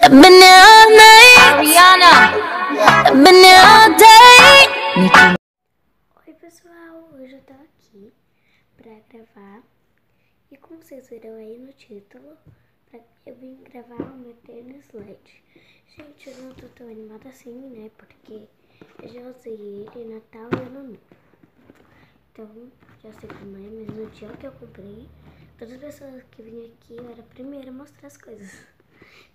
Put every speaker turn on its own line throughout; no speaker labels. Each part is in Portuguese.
I've been here all night, Rihanna. I've been here all day.
Oi pessoal, hoje eu tô aqui pra gravar e como vocês viram aí no título, eu vim gravar o meu tênis LED. Gente, eu não tô tão animada assim, né, porque eu já usei ele Natal e Ano Novo. Então, já sei como é, mas no dia que eu comprei, todas as pessoas que vinham aqui, eu era a primeira a mostrar as coisas.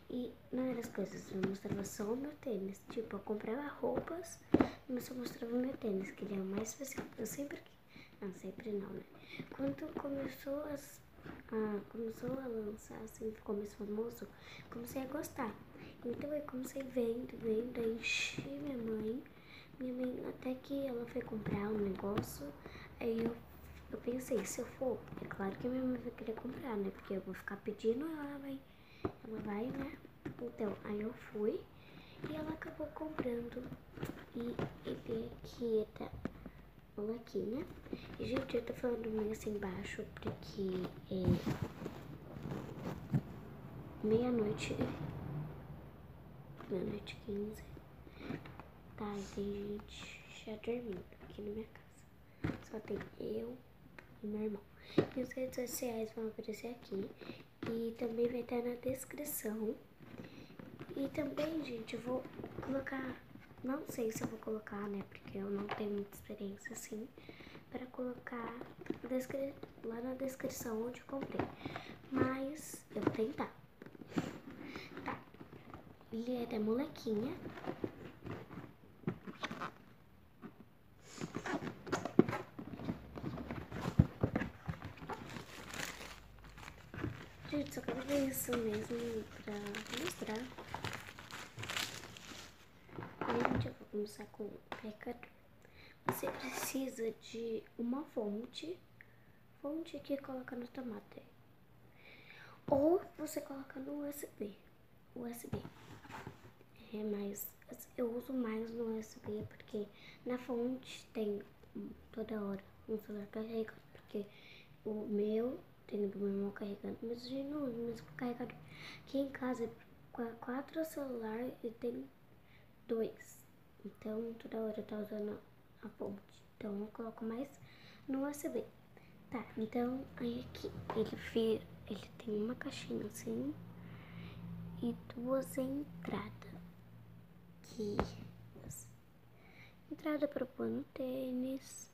E não eram as coisas, eu mostrava só o meu tênis. Tipo, eu comprava roupas, mas só mostrava o meu tênis, que ele é o mais especial. Eu sempre... Não, sempre não, né? Quando começou a lançar, assim, ficou mais famoso, comecei a gostar. Então eu comecei vendo, aí enchi minha mãe. Minha mãe, até que ela foi comprar um negócio, aí eu pensei, se eu for, é claro que minha mãe vai querer comprar, né? Porque eu vou ficar pedindo, ela vai, né? Então, aí eu fui e ela acabou comprando. E ele aqui tá molequinha. E, gente, eu tô falando meio assim embaixo porque é meia-noite 15. Tá, e tem gente já dormindo aqui na minha casa. Só tem eu e meu irmão. E as redes sociais vão aparecer aqui. E também vai estar na descrição. E também, gente, eu vou colocar... Não sei se eu vou colocar, né? Porque eu não tenho muita experiência assim. Para colocar lá na descrição onde eu comprei. Mas eu vou tentar. Tá. Ele é da molequinha. Gente, só quero ver isso mesmo pra mostrar. Gente, eu vou começar com o carregador. Você precisa de uma fonte que coloca na tomada. Ou você coloca no USB. Mas eu uso mais no USB porque na fonte tem toda hora um celular carregando. Porque o meu tem do meu irmão carregando, mas a gente não usa o mesmo carregador. Aqui em casa é 4 celulares e tem 2. Então toda hora eu tô usando a fonte. Então eu coloco mais no USB. Tá, então aí aqui ele tem uma caixinha assim e 2 entradas. Aqui, entrada para pôr no tênis.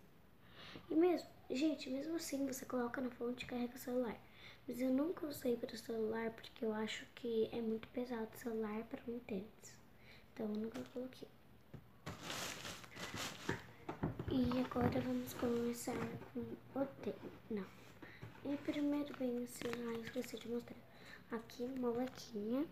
E mesmo, gente, mesmo assim você coloca na fonte e carrega o celular. Mas eu nunca usei para o celular porque eu acho que é muito pesado o celular para um tênis. Então eu nunca coloquei. E agora vamos começar com o tênis. Não. E primeiro vem assim, esqueci de mostrar. Aqui, molequinha.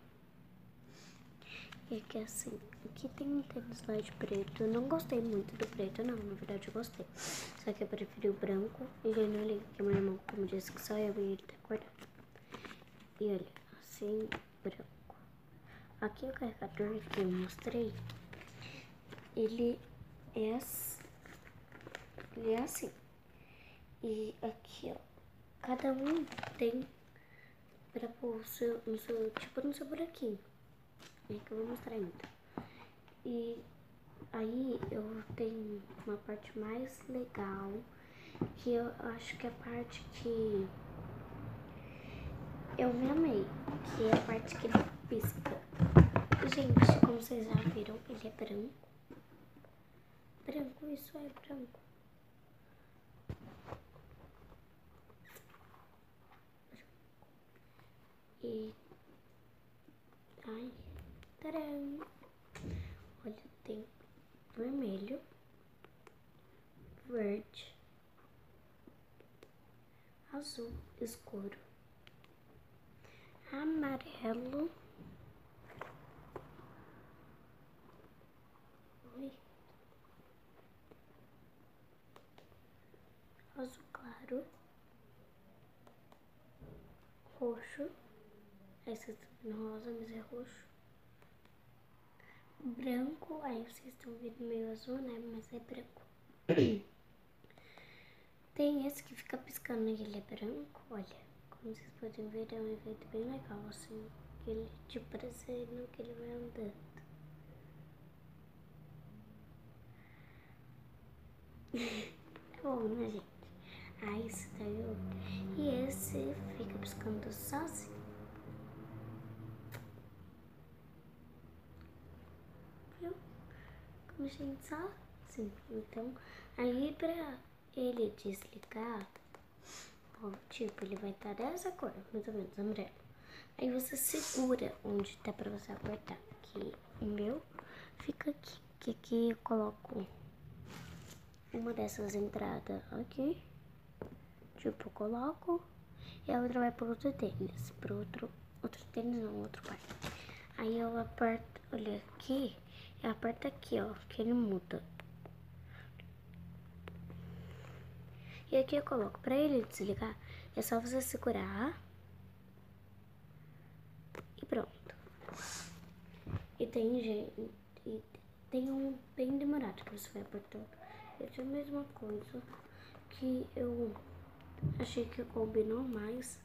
E aqui assim, aqui tem um tênis lá de preto. Eu não gostei muito do preto, não, na verdade eu gostei. Só que eu preferi o branco e já não li, porque meu irmão, como disse que só eu e ele tá acordado. E olha, assim, branco. Aqui o carregador que eu mostrei, ele é assim. E aqui, ó, cada um tem pra pôr no seu buraquinho. É que eu vou mostrar ainda. E aí eu tenho uma parte mais legal, que eu acho que é a parte que eu me amei, que é a parte que ele pisca. Gente, como vocês já viram, ele é branco. Branco, isso é branco. E... ai, tcharam! Olha, tem vermelho, verde, azul escuro, amarelo, azul claro, roxo, esse é rosa, mas é roxo, branco, aí vocês estão vendo meio azul, né, mas é branco. Tem esse que fica piscando e ele é branco, olha, como vocês podem ver, é um efeito bem legal, assim, ele, tipo, parecendo que ele vai andando. É bom, né, gente? Ah, esse daí é outro. E esse fica piscando sozinho. Viu? Como a gente só assim. Então, aí pra ele desligar, ó, tipo, ele vai estar dessa cor, mais ou menos, amarelo. Aí você segura onde tá pra você apertar. Aqui, o meu fica aqui. Que aqui eu coloco uma dessas entradas aqui. Tipo, eu coloco e a outra vai pro outro tênis. Pro outro tênis não, outro par. Aí eu aperto, olha aqui, eu aperto aqui, ó, que ele muda. E aqui eu coloco, pra ele desligar, é só você segurar e pronto. E tem gente, tem um bem demorado que você vai apertar. Essa é a mesma coisa que eu achei que combinou mais.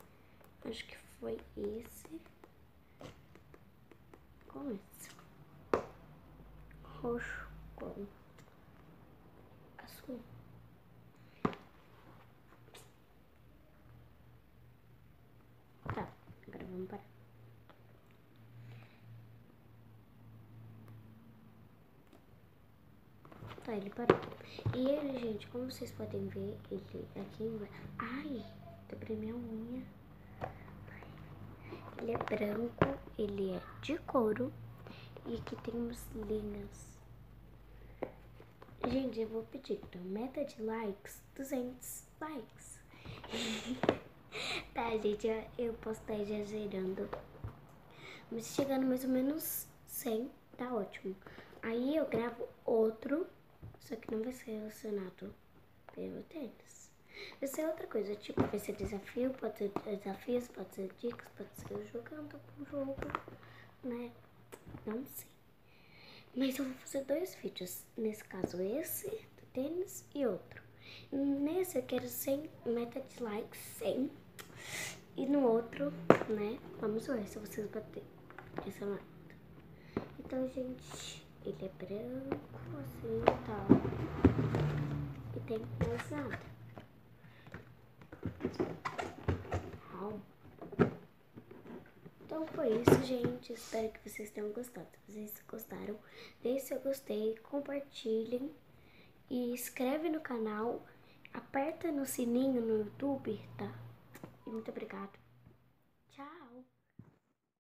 Acho que foi esse com esse. Roxo com azul. Tá, agora vamos parar. Tá, ele parou. E ele, gente, como vocês podem ver, ele aqui embaixo. Ai, dobrei minha unha. Ele é branco, ele é de couro. E aqui tem umas linhas. Gente, eu vou pedir, então, meta de likes, 200 likes. Tá, gente, eu posso estar exagerando. Mas chegando mais ou menos 100, tá ótimo. Aí eu gravo outro, só que não vai ser relacionado pelo tênis. Vai ser outra coisa, tipo, vai ser desafio, pode ser desafios, pode ser dicas, pode ser eu jogando um jogo, né? Não sei. Mas eu vou fazer 2 vídeos. Nesse caso, esse do tênis e outro. Nesse eu quero 100, meta de likes, 100. E no outro, né, vamos ver se vocês baterem essa meta. Então, gente, ele é branco, assim e tal. E tem mais nada. Então foi isso, gente. Espero que vocês tenham gostado. Se vocês gostaram, deixe seu gostei, compartilhem e inscreve no canal. Aperta no sininho no YouTube, tá? E muito obrigada.